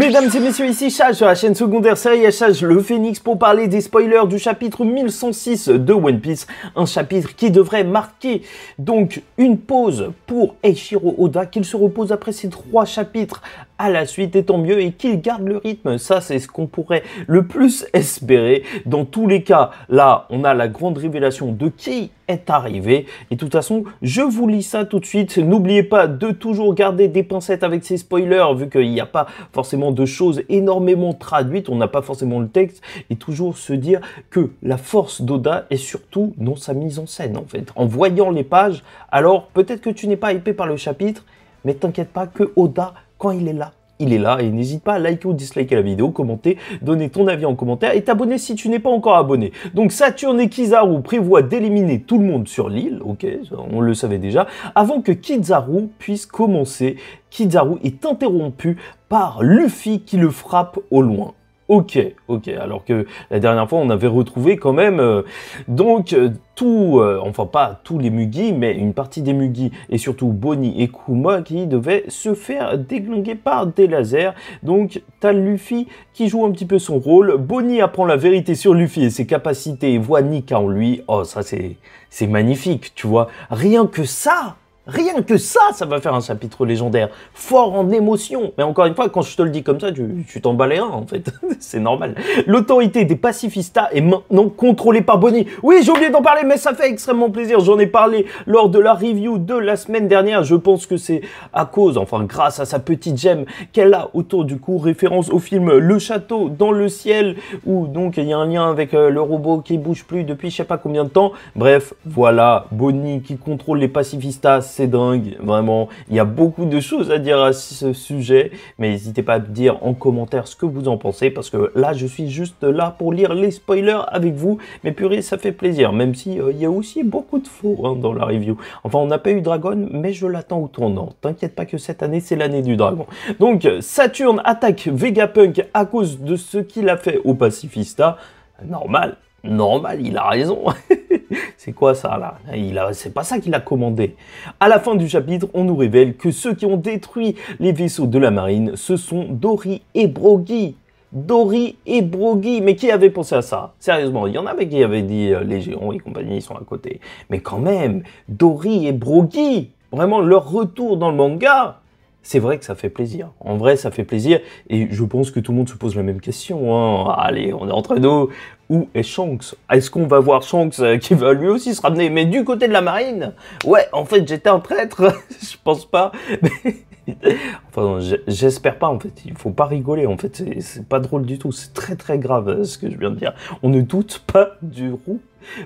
Mesdames et messieurs, ici Chage sur la chaîne secondaire Série Chage le Phénix pour parler des spoilers du chapitre 1106 de One Piece. Un chapitre qui devrait marquer donc une pause pour Eiichiro Oda, qu'il se repose après ces 3 chapitres à la suite, et tant mieux, et qu'il garde le rythme. Ça, c'est ce qu'on pourrait le plus espérer. Dans tous les cas, là, on a la grande révélation de qui est arrivé. Et de toute façon, je vous lis ça tout de suite. N'oubliez pas de toujours garder des pincettes avec ces spoilers, vu qu'il n'y a pas forcément de choses énormément traduites, on n'a pas forcément le texte, et toujours se dire que la force d'Oda est surtout dans sa mise en scène, en fait. En voyant les pages, alors peut-être que tu n'es pas hypé par le chapitre, mais t'inquiète pas que Oda, quand il est là, et n'hésite pas à liker ou disliker la vidéo, commenter, donner ton avis en commentaire et t'abonner si tu n'es pas encore abonné. Donc Saturne et Kizaru prévoient d'éliminer tout le monde sur l'île, ok, on le savait déjà, avant que Kizaru puisse commencer. Kizaru est interrompu par Luffy qui le frappe au loin. Ok, alors que la dernière fois on avait retrouvé quand même enfin pas tous les Mugi, mais une partie des Mugi et surtout Bonnie et Kuma qui devaient se faire déglinguer par des lasers. Donc t'as Luffy qui joue un petit peu son rôle, Bonnie apprend la vérité sur Luffy et ses capacités et voit Nika en lui. Oh ça c'est magnifique, tu vois, rien que ça va faire un chapitre légendaire, fort en émotion. Mais encore une fois, quand je te le dis comme ça, tu t'en bats les reins, en fait. C'est normal. L'autorité des pacifistas est maintenant contrôlée par Bonnie. Oui, j'ai oublié d'en parler, mais ça fait extrêmement plaisir. J'en ai parlé lors de la review de la semaine dernière. Je pense que c'est à cause, enfin grâce à sa petite gemme qu'elle a autour du cou, référence au film Le Château dans le ciel, où donc il y a un lien avec le robot qui bouge plus depuis je sais pas combien de temps. Bref, voilà, Bonnie qui contrôle les pacifistas. C'est dingue, vraiment. Il y a beaucoup de choses à dire à ce sujet, mais n'hésitez pas à me dire en commentaire ce que vous en pensez, parce que là, je suis juste là pour lire les spoilers avec vous. Mais purée, ça fait plaisir, même si il y a aussi beaucoup de faux dans la review. Enfin, on n'a pas eu Dragon, mais je l'attends au tournant. T'inquiète pas que cette année, c'est l'année du dragon. Donc, Saturne attaque Vegapunk à cause de ce qu'il a fait au pacifista. Normal, il a raison. C'est quoi ça là? C'est pas ça qu'il a commandé. À la fin du chapitre, on nous révèle que ceux qui ont détruit les vaisseaux de la marine, ce sont Dory et Brogy. Dory et Brogy, mais qui avait pensé à ça? Sérieusement, il y en avait qui avaient dit les géants et compagnie, ils sont à côté. Mais quand même, Dory et Brogy, vraiment leur retour dans le manga, c'est vrai que ça fait plaisir. En vrai, ça fait plaisir. Et je pense que tout le monde se pose la même question. Hein. Allez, on est entre nous. Où est Shanks? Est-ce qu'on va voir Shanks qui va lui aussi se ramener? Mais du côté de la marine? Ouais, en fait, j'étais un traître. Je pense pas. Enfin, j'espère pas, en fait. Il faut pas rigoler, en fait. C'est pas drôle du tout. C'est très, très grave, ce que je viens de dire. On ne doute pas du roux.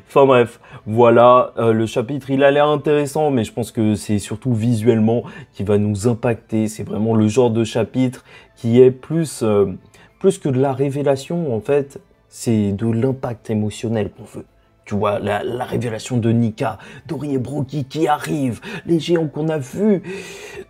Enfin bref, voilà, le chapitre il a l'air intéressant, mais je pense que c'est surtout visuellement qui va nous impacter. C'est vraiment le genre de chapitre qui est plus que de la révélation, en fait, c'est de l'impact émotionnel qu'on veut. Tu vois, la révélation de Nika, Dory et Brogy qui arrivent, les géants qu'on a vus,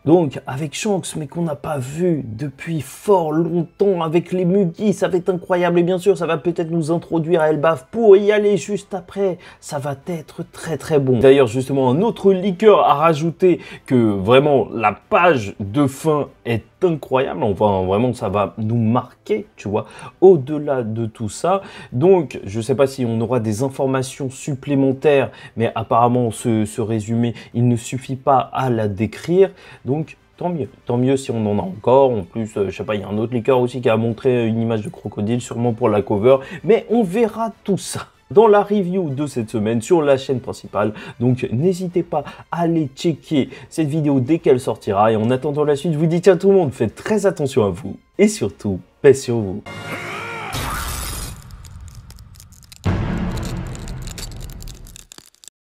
donc avec Shanks, mais qu'on n'a pas vu depuis fort longtemps, avec les Mugi, ça va être incroyable, et bien sûr, ça va peut-être nous introduire à Elbaf pour y aller juste après, ça va être très très bon. D'ailleurs, justement, un autre leaker a rajouté que vraiment, la page de fin est incroyable, enfin vraiment ça va nous marquer, tu vois, au-delà de tout ça. Donc je sais pas si on aura des informations supplémentaires, mais apparemment ce résumé il ne suffit pas à la décrire, donc tant mieux si on en a encore. En plus, je sais pas, il y a un autre leaker aussi qui a montré une image de crocodile, sûrement pour la cover, mais on verra tout ça dans la review de cette semaine sur la chaîne principale. Donc n'hésitez pas à aller checker cette vidéo dès qu'elle sortira. Et en attendant la suite, je vous dis ciao tout le monde, faites très attention à vous et surtout, paix sur vous.